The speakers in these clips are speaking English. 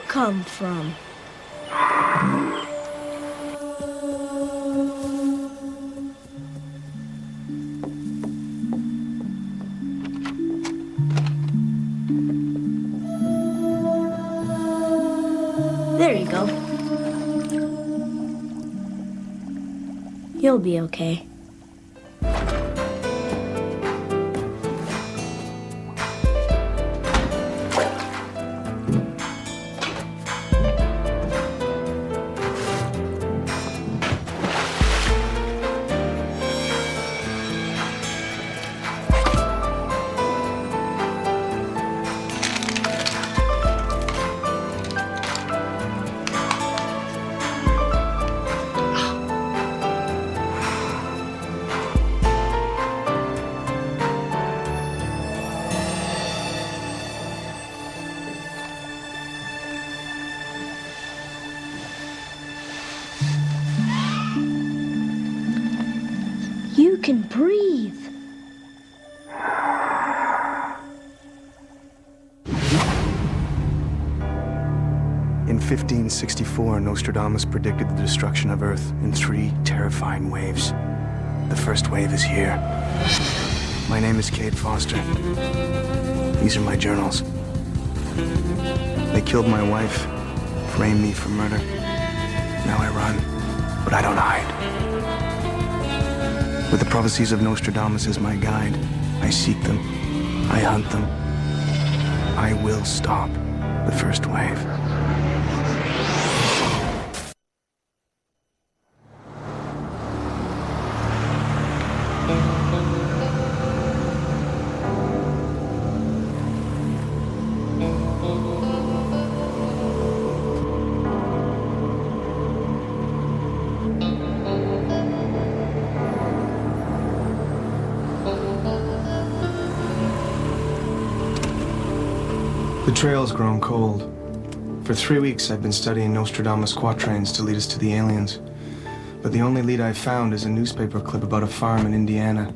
come from? There you go. You'll be okay. You can breathe. In 1564, Nostradamus predicted the destruction of Earth in 3 terrifying waves. The first wave is here. My name is Cade Foster. These are my journals. They killed my wife, framed me for murder. Now I run, but I don't hide. With the prophecies of Nostradamus as my guide, I seek them, I hunt them. I will stop the first wave. The trail's grown cold. For 3 weeks, I've been studying Nostradamus quatrains to lead us to the aliens. But the only lead I've found is a newspaper clip about a farm in Indiana.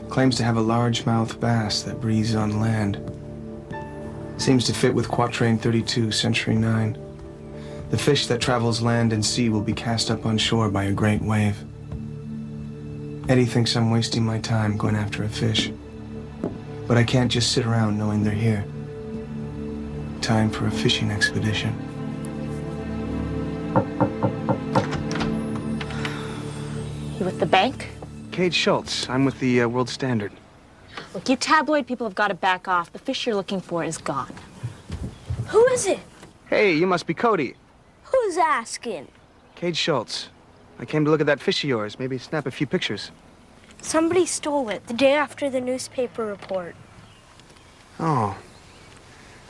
Claims to have a largemouth bass that breathes on land. Seems to fit with quatrain 32, century 9. The fish that travels land and sea will be cast up on shore by a great wave. Eddie thinks I'm wasting my time going after a fish. But I can't just sit around knowing they're here. Time for a fishing expedition. You with the bank? Cade Schultz. I'm with the World Standard. Look, you tabloid people have got to back off. The fish you're looking for is gone. Who is it? Hey, you must be Cody. Who's asking? Cade Schultz. I came to look at that fish of yours. Maybe snap a few pictures. Somebody stole it the day after the newspaper report. Oh.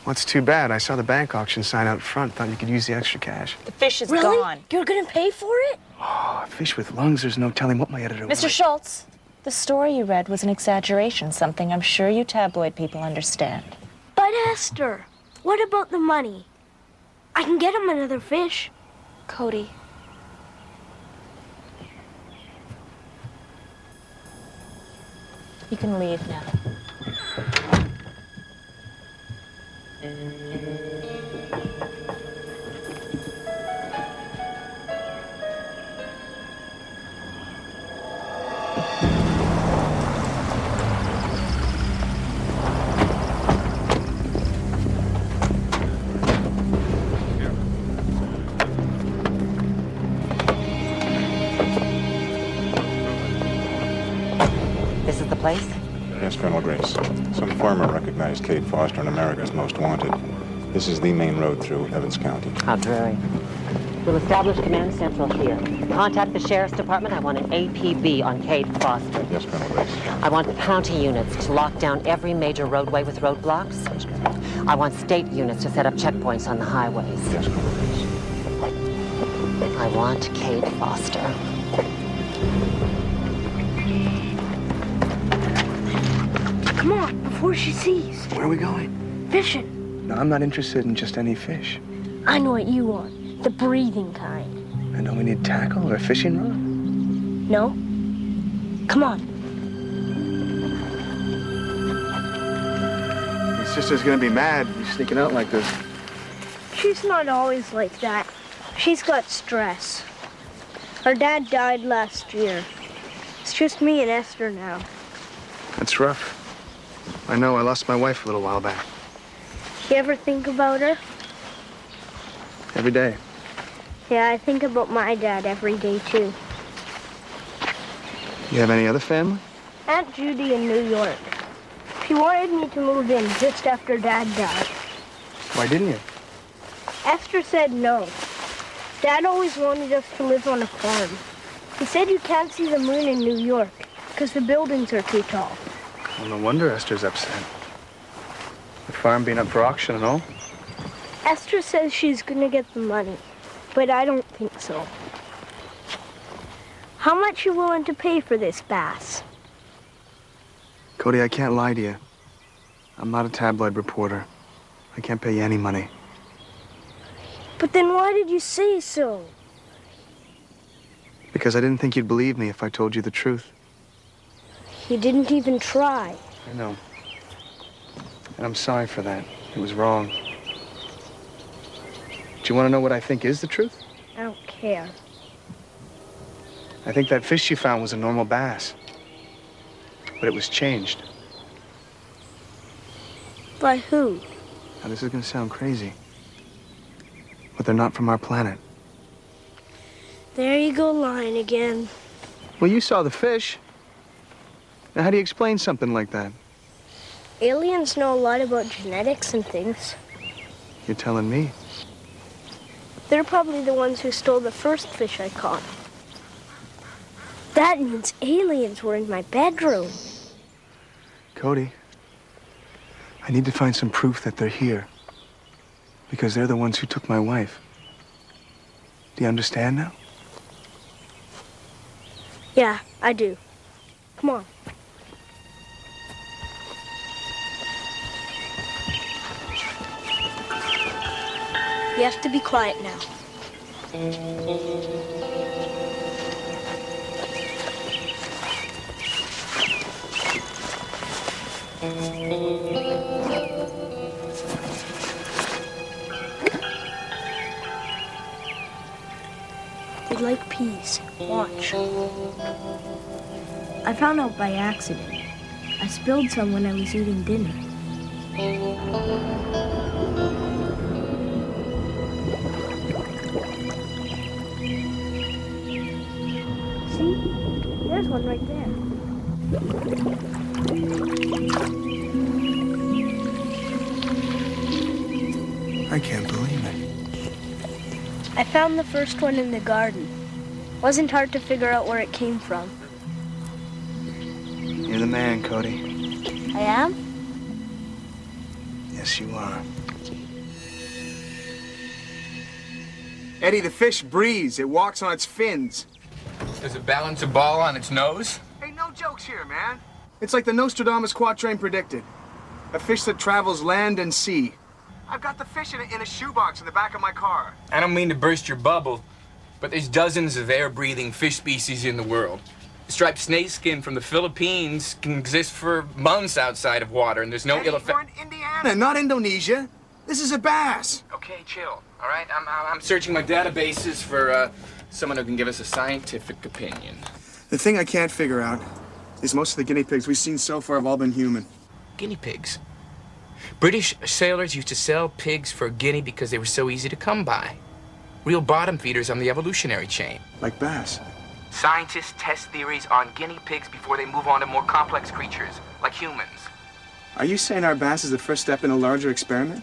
Well, that's too bad. I saw the bank auction sign out front. Thought you could use the extra cash. The fish is Really? gone. You're gonna pay for it? Oh, a fish with lungs. There's no telling what my editor would Mr. like. Schultz, the story you read was an exaggeration, something I'm sure you tabloid people understand. But Esther, what about the money? I can get him another fish. Cody. You can leave now. This is the place? Yes, Colonel Grace. Some farmer recognized Cade Foster in America's Most Wanted. This is the main road through Evans County. How dreary. We'll establish command central here. Contact the sheriff's department. I want an APB on Cade Foster. Yes, Colonel Grace. I want county units to lock down every major roadway with roadblocks. Yes, Colonel. I want state units to set up checkpoints on the highways. Yes, Colonel Grace. I want Cade Foster. Come on, before she sees. Where are we going? Fishing. No, I'm not interested in just any fish. I know what you want. The breathing kind. And don't we need tackle or a fishing rod? No? Come on. My sister's gonna be mad. You sneaking out like this. She's not always like that. She's got stress. Her dad died last year. It's just me and Esther now. That's rough. I know, I lost my wife a little while back. You ever think about her? Every day. Yeah, I think about my dad every day, too. You have any other family? Aunt Judy in New York. She wanted me to move in just after Dad died. Why didn't you? Esther said no. Dad always wanted us to live on a farm. He said you can't see the moon in New York because the buildings are too tall. Well, no wonder Esther's upset. The farm being up for auction and all. Esther says she's gonna get the money, but I don't think so. How much you willing to pay for this bass? Cody, I can't lie to you. I'm not a tabloid reporter. I can't pay you any money. But then why did you say so? Because I didn't think you'd believe me if I told you the truth. You didn't even try. I know. And I'm sorry for that. It was wrong. Do you want to know what I think is the truth? I don't care. I think that fish you found was a normal bass. But it was changed. By who? Now, this is going to sound crazy. But they're not from our planet. There you go lying again. Well, you saw the fish. Now, how do you explain something like that? Aliens know a lot about genetics and things. You're telling me. They're probably the ones who stole the first fish I caught. That means aliens were in my bedroom. Cody, I need to find some proof that they're here. Because they're the ones who took my wife. Do you understand now? Yeah, I do. Come on. You have to be quiet now. They like peas. Watch. I found out by accident. I spilled some when I was eating dinner. See? There's one right there. I can't believe it. I found the first one in the garden. Wasn't hard to figure out where it came from. You're the man, Cody. I am? Yes, you are. Eddie, the fish breathes. It walks on its fins. Does it balance a ball on its nose? Hey, no jokes here, man. It's like the Nostradamus quatrain predicted. A fish that travels land and sea. I've got the fish in a shoebox in the back of my car. I don't mean to burst your bubble, but there's dozens of air-breathing fish species in the world. Striped snakeskin from the Philippines can exist for months outside of water, and there's no Eddie, ill effect. we're in Indiana, not Indonesia. This is a bass. Okay, chill. All right, I'm searching my databases for someone who can give us a scientific opinion. The thing I can't figure out is most of the guinea pigs we've seen so far have all been human. Guinea pigs. British sailors used to sell pigs for a guinea because they were so easy to come by. Real bottom feeders on the evolutionary chain. Like bass. Scientists test theories on guinea pigs before they move on to more complex creatures, like humans. Are you saying our bass is the first step in a larger experiment?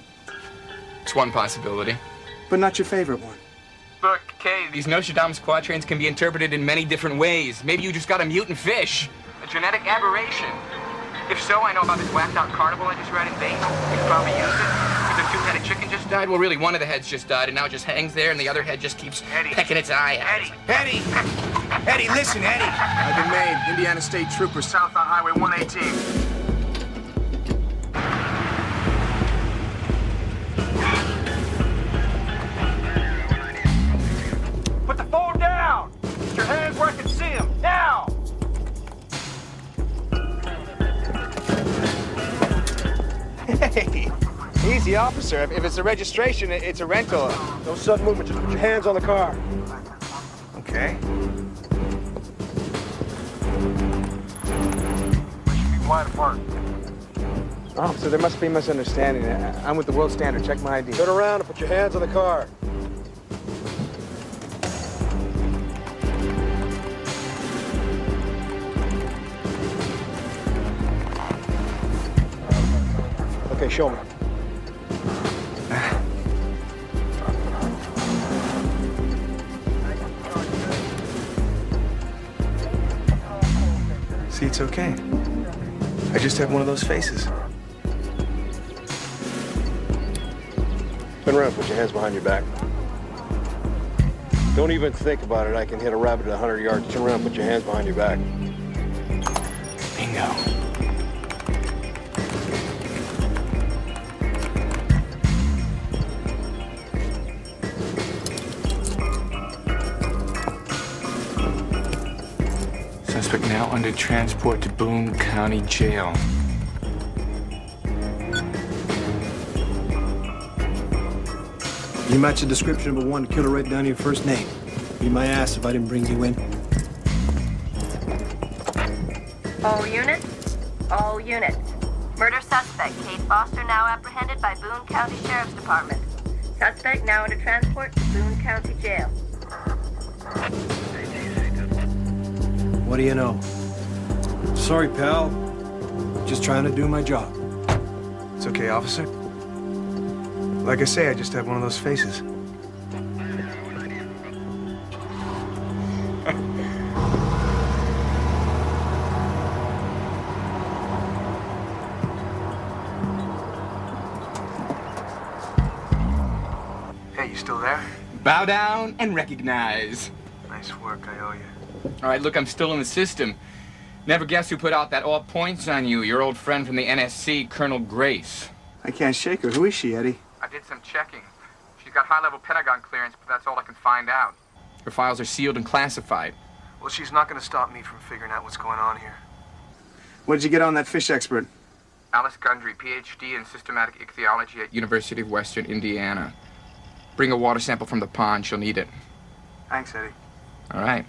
It's one possibility. But not your favorite one. Look, Cade, these Nostradamus quatrains can be interpreted in many different ways. Maybe you just got a mutant fish. A genetic aberration. If so, I know about this whacked-out carnival I just read in Vegas. You could probably use it. If the two-headed chicken just died, well, really, one of the heads just died, and now it just hangs there, and the other head just keeps pecking its eye out. Eddie! Eddie, listen, Eddie! I've been made. Indiana State Trooper, south on Highway 118. Put the phone down! Put your hands where I can see them, now! Hey, easy the officer. If it's a registration, it's a rental. No sudden movement. Just put your hands on the car. Okay. Wide apart. Officer, there must be a misunderstanding. I'm with the World Standard. Check my ID. Turn around and put your hands on the car. Okay, show me. See, it's okay. I just have one of those faces. Turn around, put your hands behind your back. Don't even think about it. I can hit a rabbit at 100 yards. Turn around, put your hands behind your back. Bingo. Suspect now under transport to Boone County Jail. You match the description of a wanted killer right down to your first name. Be my ass if I didn't bring you in. All units? All units. Murder suspect, Cade Foster, now apprehended by Boone County Sheriff's Department. Suspect now under transport to Boone County Jail. What do you know? Sorry, pal. Just trying to do my job. It's okay, officer. Like I say, I just have one of those faces. Hey, you still there? Bow down and recognize. Nice work, I owe you. All right, look, I'm still in the system. Never guess who put out that all points on you. Your old friend from the NSC, Colonel Grace. I can't shake her. Who is she, Eddie? I did some checking. She's got high-level Pentagon clearance, but that's all I can find out. Her files are sealed and classified. Well, she's not going to stop me from figuring out what's going on here. What did you get on that fish expert? Alice Gundry, PhD in systematic ichthyology at University of Western Indiana. Bring a water sample from the pond. She'll need it. Thanks, Eddie. All right.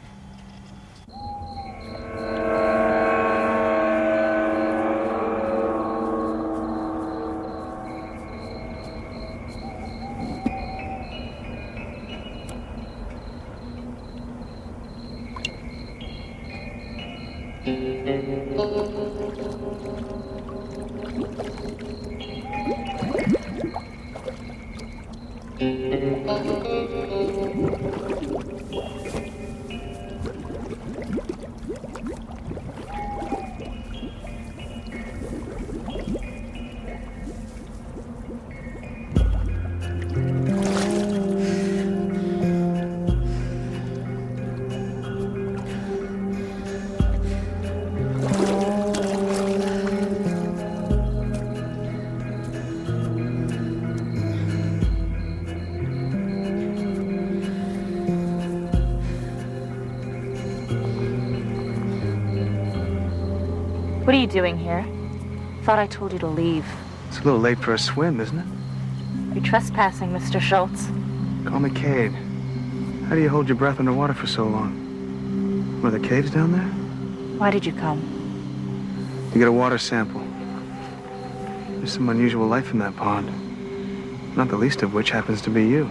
What are you doing here? Thought I told you to leave. It's a little late for a swim, isn't it? You're trespassing, Mr. Schultz. Call me Cade. How do you hold your breath underwater for so long? Were there caves down there? Why did you come? To get a water sample. There's some unusual life in that pond. Not the least of which happens to be you.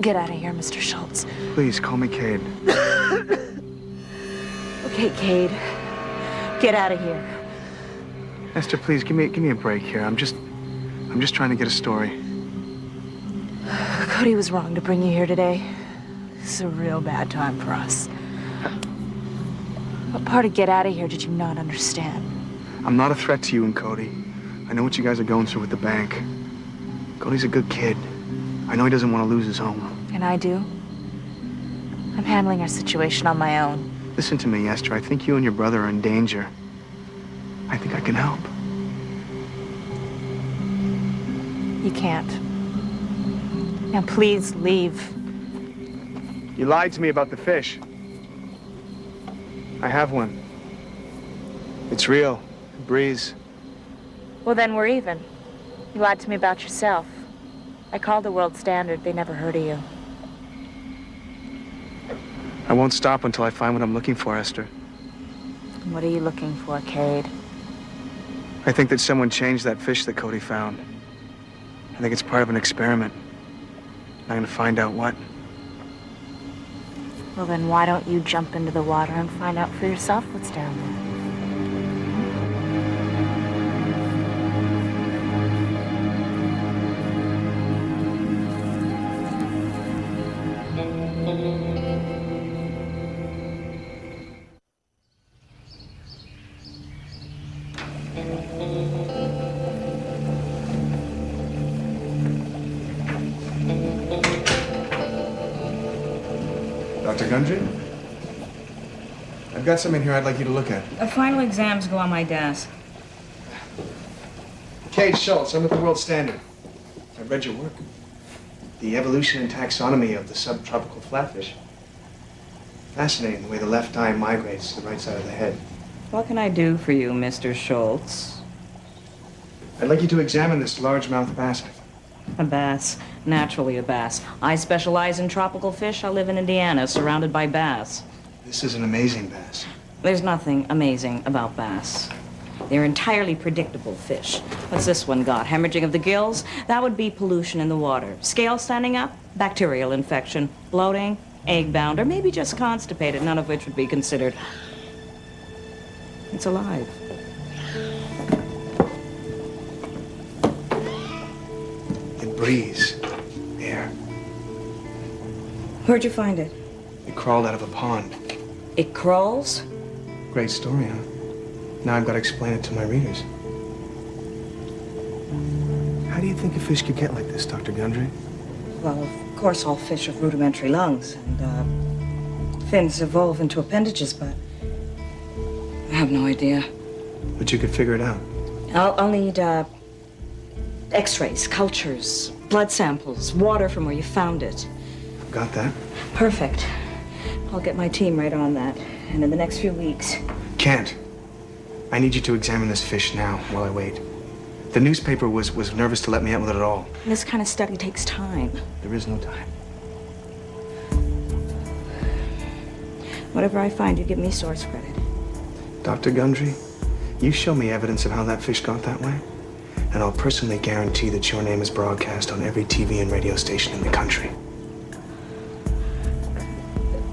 Get out of here, Mr. Schultz. Please, call me Cade. Okay, Cade. Get out of here. Esther, please, give me a break here. I'm just trying to get a story. Cody was wrong to bring you here today. This is a real bad time for us. What part of get out of here did you not understand? I'm not a threat to you and Cody. I know what you guys are going through with the bank. Cody's a good kid. I know he doesn't want to lose his home. And I do. I'm handling our situation on my own. Listen to me, Esther. I think you and your brother are in danger. I think I can help. You can't. Now please leave. You lied to me about the fish. I have one. It's real. It breathes. Well, then we're even. You lied to me about yourself. I called the world standard. They never heard of you. I won't stop until I find what I'm looking for, Esther. What are you looking for, Cade? I think that someone changed that fish that Cody found. I think it's part of an experiment. I'm gonna find out what. Well, then why don't you jump into the water and find out for yourself what's down there? Dr. Gundry? I've got something here I'd like you to look at. The final exams go on my desk. Cade Schultz, I'm with the World Standard. I've read your work. The evolution and taxonomy of the subtropical flatfish. Fascinating the way the left eye migrates to the right side of the head. What can I do for you, Mr. Schultz? I'd like you to examine this largemouth bass. A bass. Naturally a bass. I specialize in tropical fish. I live in Indiana, surrounded by bass. This is an amazing bass. There's nothing amazing about bass. They're entirely predictable fish. What's this one got? Hemorrhaging of the gills? That would be pollution in the water. Scale standing up? Bacterial infection. Bloating? Egg-bound, or maybe just constipated, none of which would be considered. It's alive. It breathes air. Where'd you find it? It crawled out of a pond. It crawls? Great story, huh? Now I've got to explain it to my readers. How do you think a fish could get like this, Dr. Gundry? Well, of course, all fish have rudimentary lungs, and fins evolve into appendages, but I have no idea. But you could figure it out. I'll need x-rays, cultures, blood samples, water from where you found it. Got that? Perfect. I'll get my team right on that, and in the next few weeks. Can't. I need you to examine this fish now while I wait. The newspaper was nervous to let me out with it at all. This kind of study takes time. There is no time. Whatever I find, you give me source credit. Dr. Gundry, you show me evidence of how that fish got that way, and I'll personally guarantee that your name is broadcast on every TV and radio station in the country.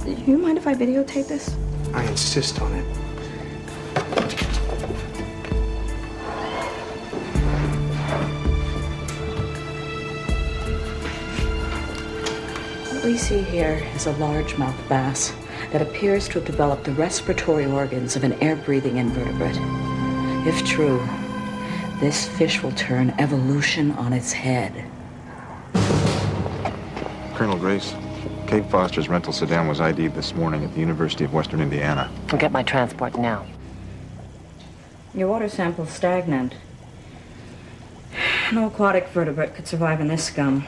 Do you mind if I videotape this? I insist on it. What we see here is a largemouth bass that appears to have developed the respiratory organs of an air-breathing invertebrate. If true, this fish will turn evolution on its head. Colonel Grace, Cade Foster's rental sedan was ID'd this morning at the University of Western Indiana. I'll get my transport now. Your water sample's stagnant. No aquatic vertebrate could survive in this scum.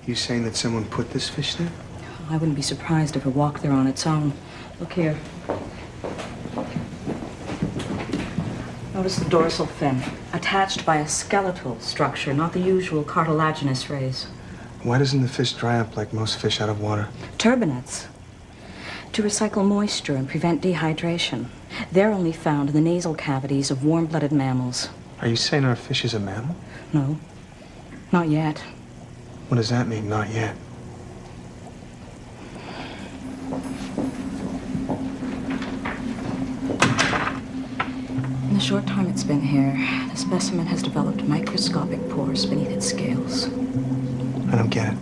You saying that someone put this fish there? I wouldn't be surprised if it walked there on its own. Look here. Notice the dorsal fin, attached by a skeletal structure, not the usual cartilaginous rays. Why doesn't the fish dry up like most fish out of water? Turbinates. To recycle moisture and prevent dehydration. They're only found in the nasal cavities of warm-blooded mammals. Are you saying our fish is a mammal? No, not yet. What does that mean, not yet? In the short time it's been here, the specimen has developed microscopic pores beneath its scales. I don't get it.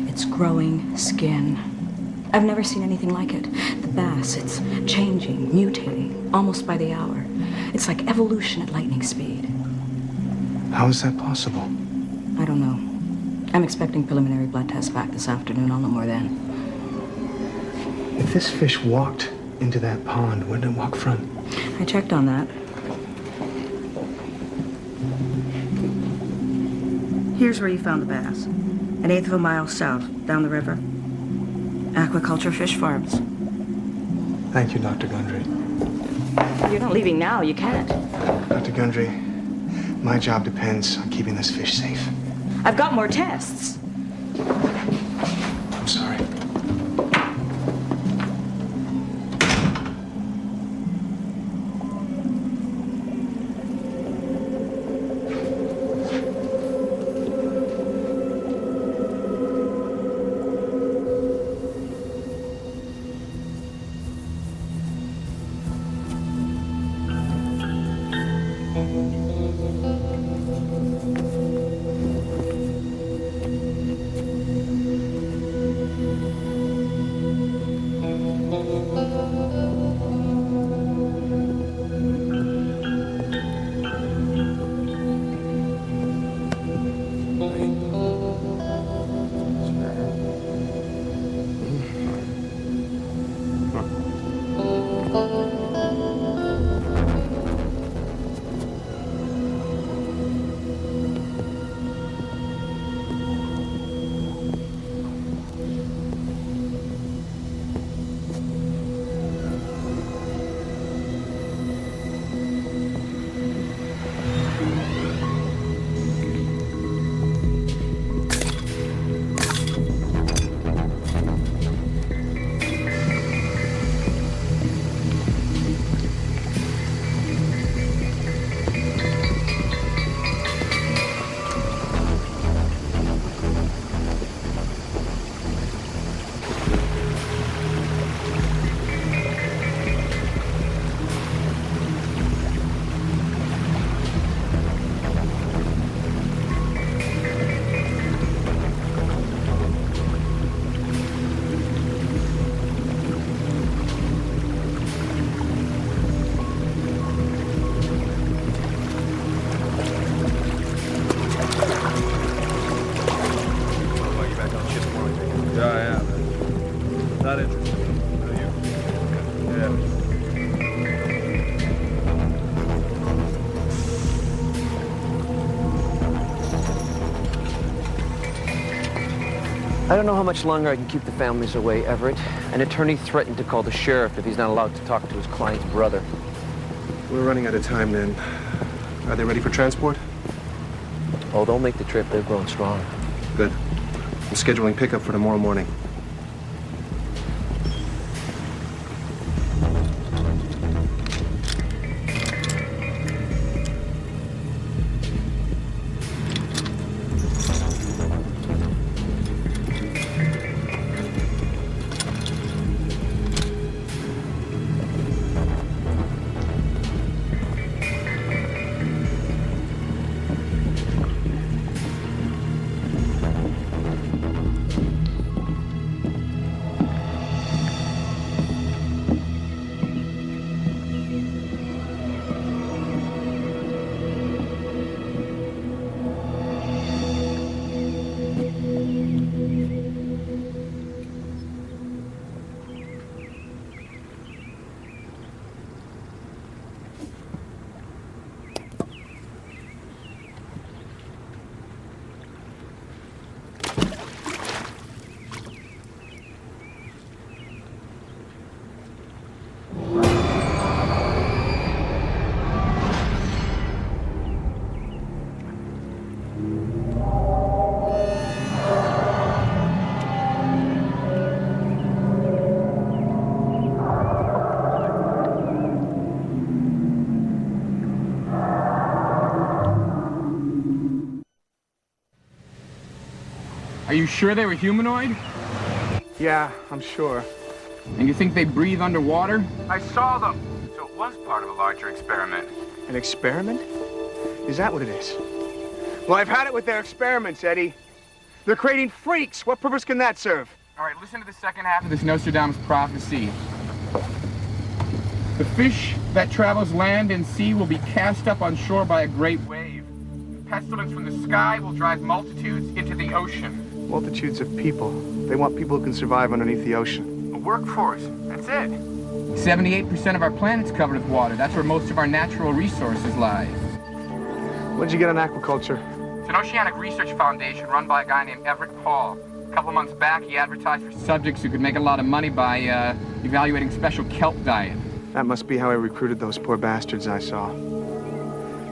It's growing skin. I've never seen anything like it. The bass, it's changing, mutating, almost by the hour. It's like evolution at lightning speed. How is that possible? I don't know. I'm expecting preliminary blood tests back this afternoon. I'll know more then. If this fish walked into that pond, where did it walk from? I checked on that. Here's where you found the bass. 1/8 of a mile south, down the river. Aquaculture fish farms. Thank you, Dr. Gundry. You're not leaving now. You can't. Dr. Gundry, My job depends on keeping this fish safe. I've got more tests. I'm sorry. I don't know how much longer I can keep the families away, Everett. An attorney threatened to call the sheriff if he's not allowed to talk to his client's brother. We're running out of time, then. Are they ready for transport? Oh, they'll make the trip. They've grown strong. Good. I'm scheduling pickup for tomorrow morning. Are you sure they were humanoid? Yeah, I'm sure. And you think they breathe underwater? I saw them. So it was part of a larger experiment. An experiment? Is that what it is? Well, I've had it with their experiments, Eddie. They're creating freaks. What purpose can that serve? All right, listen to the second half of this Nostradamus prophecy. The fish that travels land and sea will be cast up on shore by a great wave. Pestilence from the sky will drive multitudes into the ocean. Multitudes of people. They want people who can survive underneath the ocean. A workforce, that's it. 78% of our planet's covered with water. That's where most of our natural resources lie. When'd you get on aquaculture? It's an oceanic research foundation run by a guy named Everett Paul. A couple of months back, he advertised for subjects who could make a lot of money by evaluating special kelp diet. That must be how I recruited those poor bastards I saw.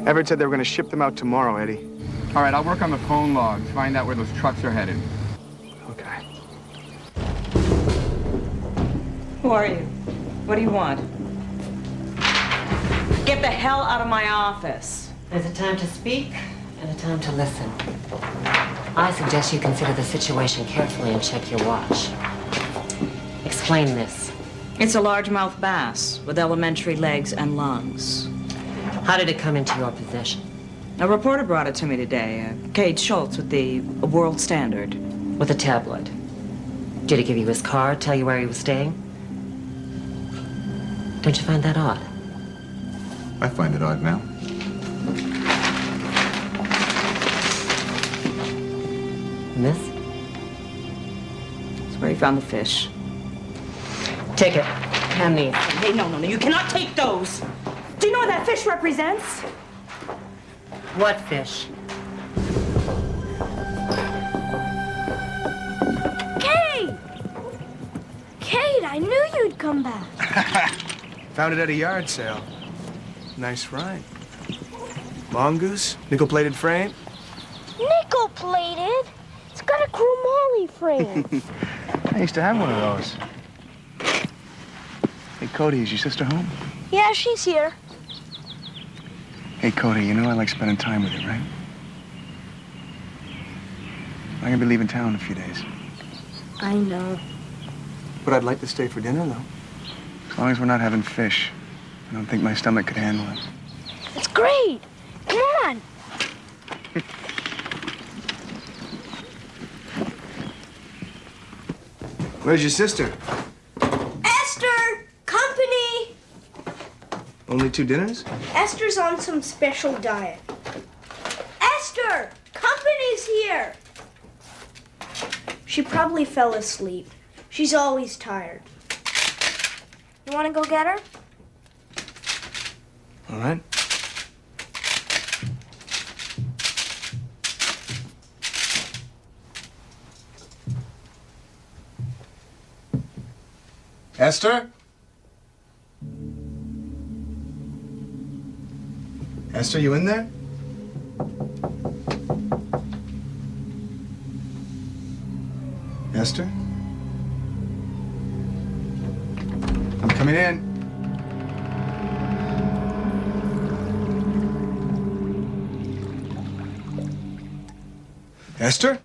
Everett said they were going to ship them out tomorrow, Eddie. All right, I'll work on the phone logs, find out where those trucks are headed. Okay. Who are you? What do you want? Get the hell out of my office. There's a time to speak and a time to listen. I suggest you consider the situation carefully and check your watch. Explain this. It's a largemouth bass with elementary legs and lungs. How did it come into your possession? A reporter brought it to me today. Cade Schultz with the World Standard. With a tabloid. Did he give you his card, tell you where he was staying? Don't you find that odd? I find it odd now. And this? It's where he found the fish. Take it. Hand these. Hey, no, you cannot take those. Do you know what that fish represents? What fish? Cade! Cade, I knew you'd come back. Found it at a yard sale. Nice ride. Mongoose, nickel-plated frame. Nickel-plated? It's got a chromoly frame. I used to have one of those. Hey, Cody, is your sister home? Yeah, she's here. Hey, Cody, you know I like spending time with you, right? I'm gonna be leaving town in a few days. I know. But I'd like to stay for dinner, though. As long as we're not having fish. I don't think my stomach could handle it. It's great. Come on. Where's your sister? Esther! Company! Only 2 dinners? Esther's on some special diet. Esther! Company's here! She probably fell asleep. She's always tired. You want to go get her? All right. Esther? Esther, you in there? Esther? I'm coming in. Esther?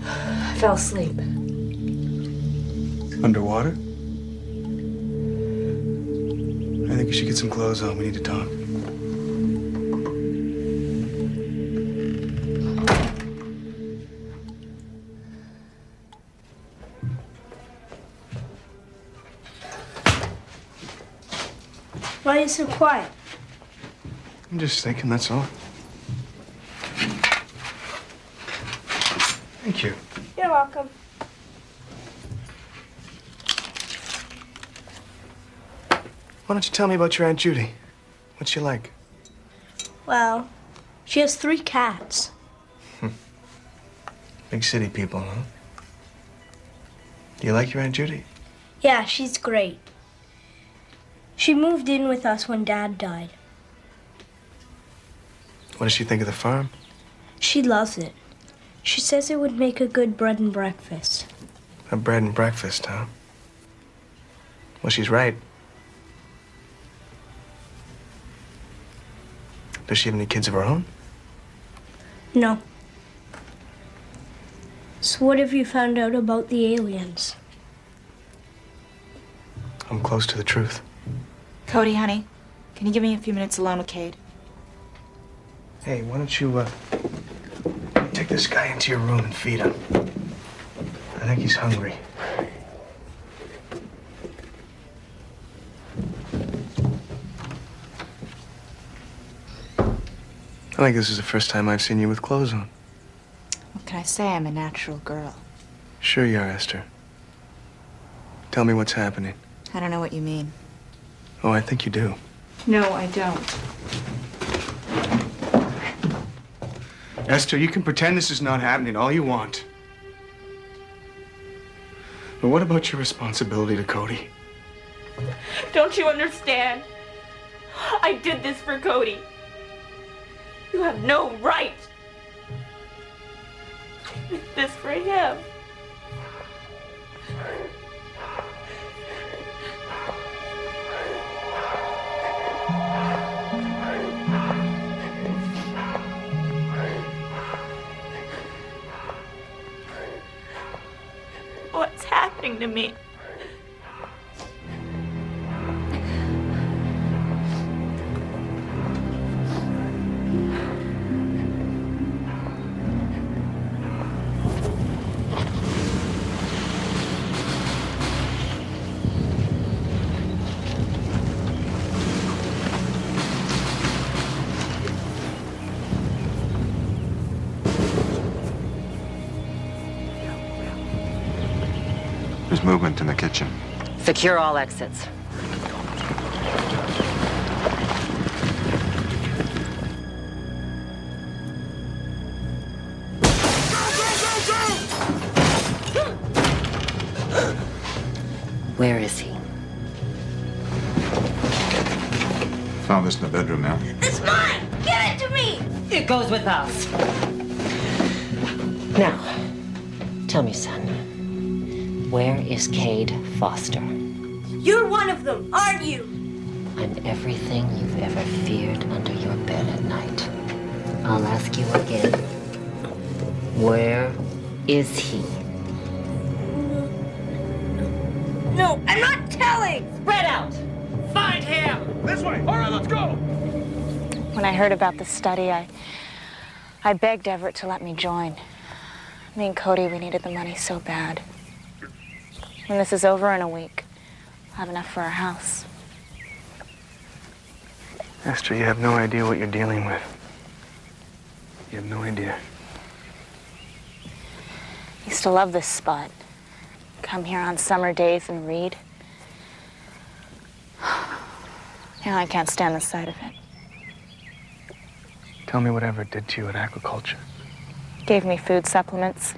I fell asleep. Underwater? I think you should get some clothes on. We need to talk. Why are you so quiet? I'm just thinking, that's all. Thank you. You're welcome. Why don't you tell me about your Aunt Judy? What's she like? Well, she has 3 cats. Big city people, huh? Do you like your Aunt Judy? Yeah, she's great. She moved in with us when Dad died. What does she think of the farm? She loves it. She says it would make a good bread and breakfast. A bread and breakfast, huh? Well, she's right. Does she have any kids of her own? No. So what have you found out about the aliens? I'm close to the truth. Cody, honey, can you give me a few minutes alone with Cade? Hey, why don't you, take this guy into your room and feed him? I think he's hungry. I think this is the first time I've seen you with clothes on. What can I say? I'm a natural girl. Sure you are, Esther. Tell me what's happening. I don't know what you mean. Oh, I think you do. No, I don't. Esther, you can pretend this is not happening all you want. But what about your responsibility to Cody? Don't you understand? I did this for Cody. You have no right. I did this for him. What's happening to me? There's movement in the kitchen. Secure all exits. Where is he? Found this in the bedroom now. It's mine! Give it to me! It goes with us. Now, tell me, son, where is Cade Foster? You're one of them, aren't you? I'm everything you've ever feared under your bed at night. I'll ask you again. Where is he? No, I'm not telling! Spread out! Find him! This way! All right, let's go! When I heard about the study, I begged Everett to let me join. Me and Cody, we needed the money so bad. When this is over in a week, I'll have enough for our house. Esther, you have no idea what you're dealing with. You have no idea. I used to love this spot. Come here on summer days and read. Now I can't stand the sight of it. Tell me what Everett did to you at aquaculture. Gave me food supplements.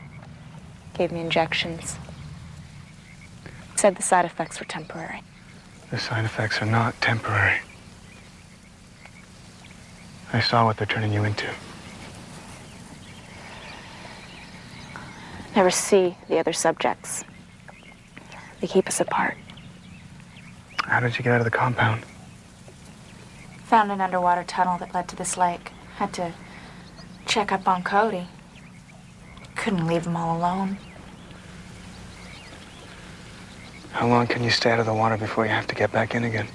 Gave me injections. Said the side effects were temporary. The side effects are not temporary. I saw what they're turning you into. Never see the other subjects. They keep us apart. How did you get out of the compound? Found an underwater tunnel that led to this lake. Had to check up on Cody. Couldn't leave him all alone. How long can you stay out of the water before you have to get back in again?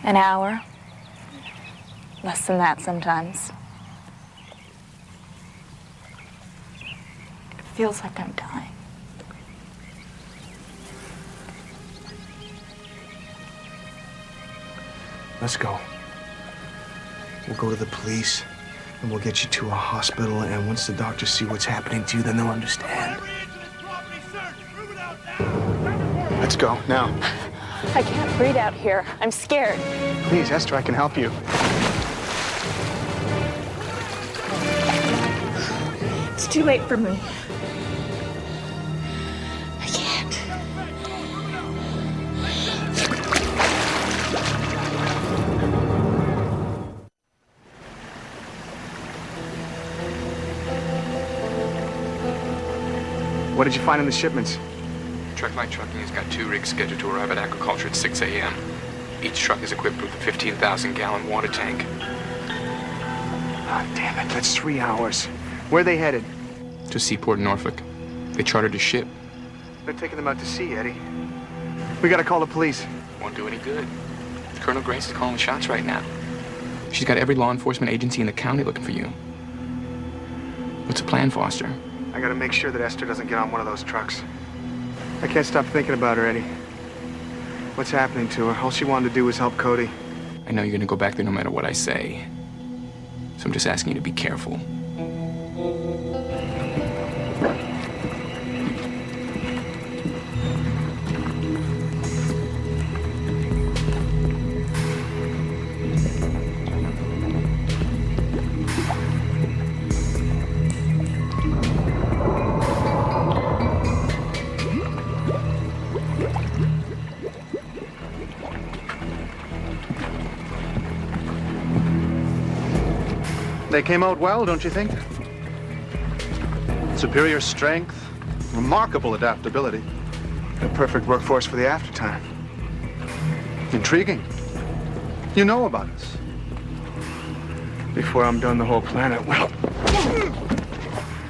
An hour. Less than that sometimes. It feels like I'm dying. Let's go. We'll go to the police, and we'll get you to a hospital, and once the doctors see what's happening to you, then they'll understand. Let's go, now. I can't breathe out here. I'm scared. Please, Esther, I can help you. It's too late for me. I can't. What did you find in the shipments? Truckline Trucking has got 2 rigs scheduled to arrive at aquaculture at 6 a.m. Each truck is equipped with a 15,000-gallon water tank. Ah, damn it, that's 3 hours. Where are they headed? To Seaport, Norfolk. They chartered a ship. They're taking them out to sea, Eddie. We gotta call the police. Won't do any good. Colonel Grace is calling the shots right now. She's got every law enforcement agency in the county looking for you. What's the plan, Foster? I gotta make sure that Esther doesn't get on one of those trucks. I can't stop thinking about her, Eddie. What's happening to her? All she wanted to do was help Cody. I know you're gonna go back there no matter what I say. So I'm just asking you to be careful. They came out well, don't you think? Superior strength, remarkable adaptability. A perfect workforce for the aftertime. Intriguing. You know about us. Before I'm done, the whole planet will.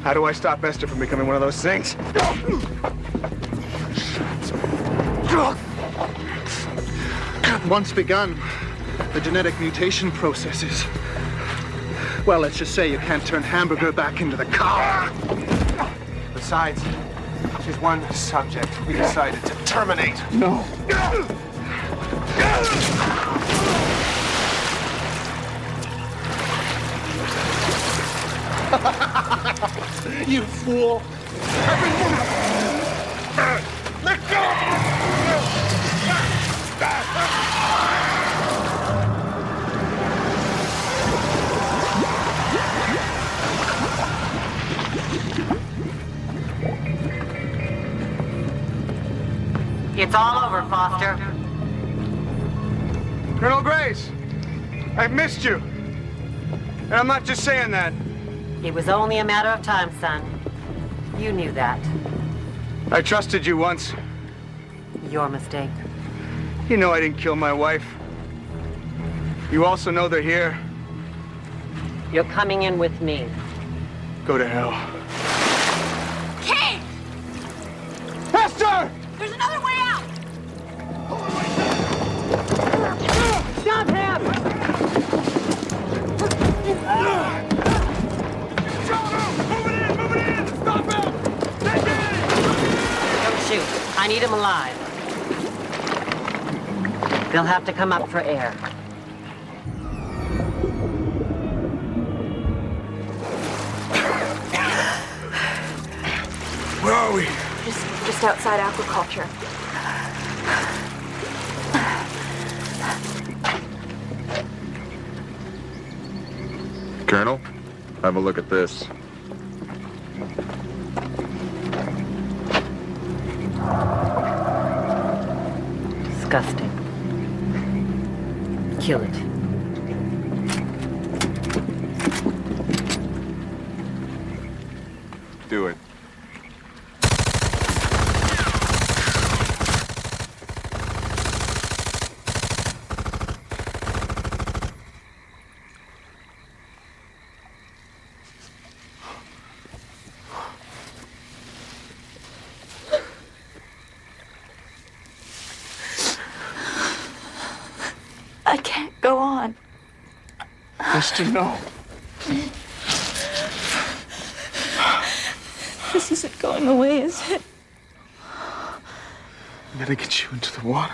How do I stop Esther from becoming one of those things? Once begun, the genetic mutation processes. Well, let's just say you can't turn Hamburger back into the car. Besides, she's one subject we decided to terminate. No. You fool! Let go! It's all over, Foster. Colonel Grace, I've missed you. And I'm not just saying that. It was only a matter of time, son. You knew that. I trusted you once. Your mistake. You know I didn't kill my wife. You also know they're here. You're coming in with me. Go to hell. Cade! Esther! There's another way out! Stop him! Move it in! Stop him! Don't shoot. I need him alive. They'll have to come up for air. Where are we? Just outside aquaculture. Colonel, have a look at this. Disgusting. Kill it. Do it. I can't go on. Esther, no. This isn't going away, is it? I'm gonna get you into the water.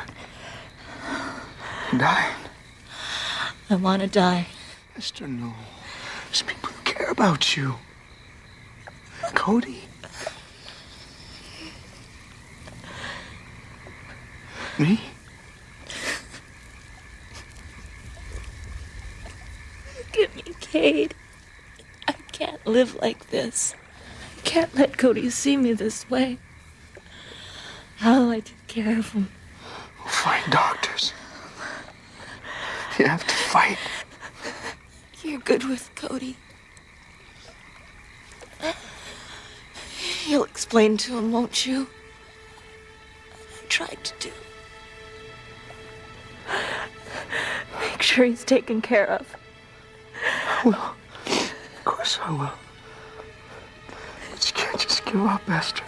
You're dying. I want to die. Esther, no. There's people who care about you. Cody. Me? Look at me, Cade. I can't live like this. I can't let Cody see me this way. How'll I take care of him? We'll find doctors. You have to fight. You're good with Cody. You'll explain to him, won't you? I tried to do. Make sure he's taken care of. I will. Of course I will. But you can't just give up, Esther.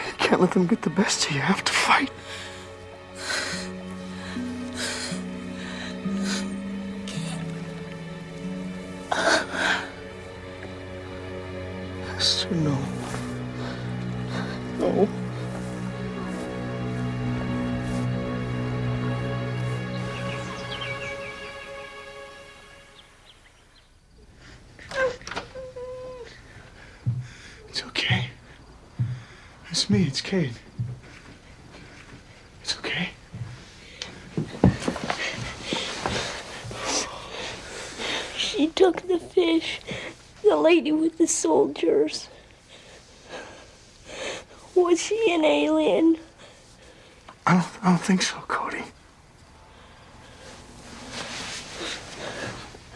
You can't let them get the best of you. You have to fight. Esther, no. No. It's okay. It's me, it's Cade. It's okay. She took the fish. The lady with the soldiers. Was she an alien? I don't think so, Cody.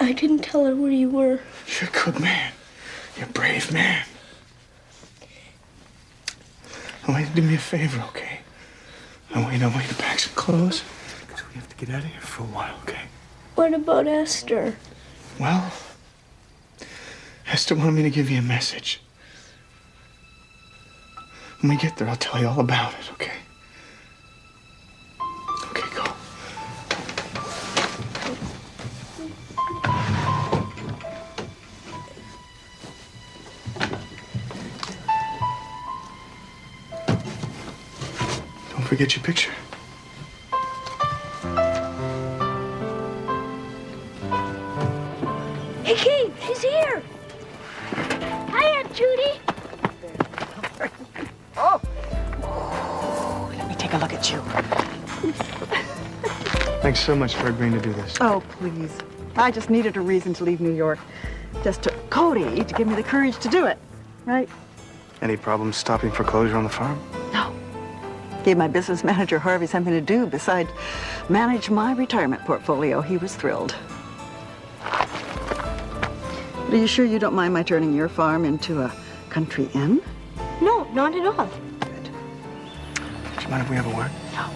I didn't tell her where you were. You're a good man. You're a brave man. I want you to do me a favor, okay? I want you to pack some clothes, because we have to get out of here for a while, okay? What about Esther? Well, Esther wanted me to give you a message. When we get there, I'll tell you all about it, okay? Okay, go. Don't forget your picture. Hey, Cade, she's here. Hi, Aunt Judy. Let me take a look at you. Thanks so much for agreeing to do this. Oh, please. I just needed a reason to leave New York. Just took Cody to give me the courage to do it, right? Any problems stopping foreclosure on the farm? No. Gave my business manager Harvey something to do besides manage my retirement portfolio. He was thrilled. But are you sure you don't mind my turning your farm into a country inn? No, not at all. Good. Do you mind if we have a word? No.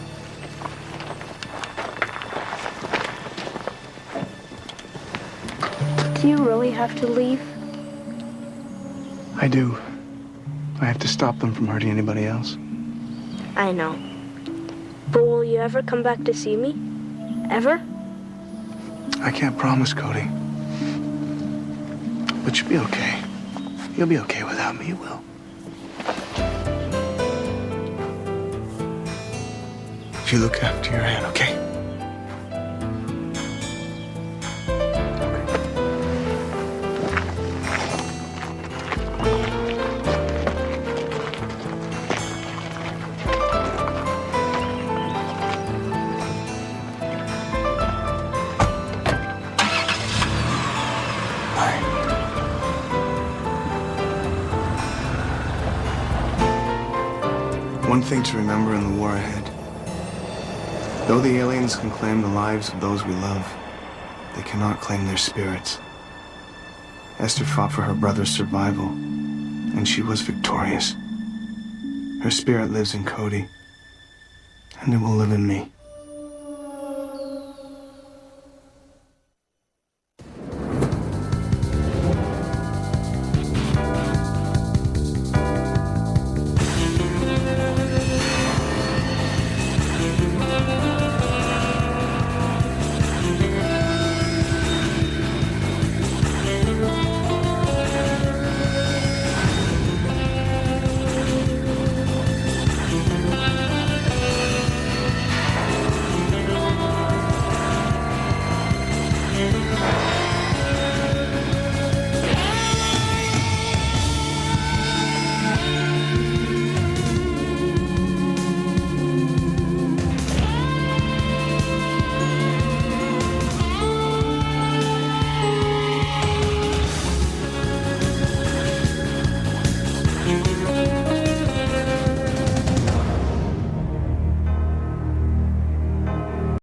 Do you really have to leave? I do. I have to stop them from hurting anybody else. I know. But will you ever come back to see me? Ever? I can't promise, Cody. But you'll be okay. You'll be okay without me, you will. If you look after your aunt, okay? One thing to remember in the war ahead. Though the aliens can claim the lives of those we love, they cannot claim their spirits. Esther fought for her brother's survival, and she was victorious. Her spirit lives in Cody, and it will live in me.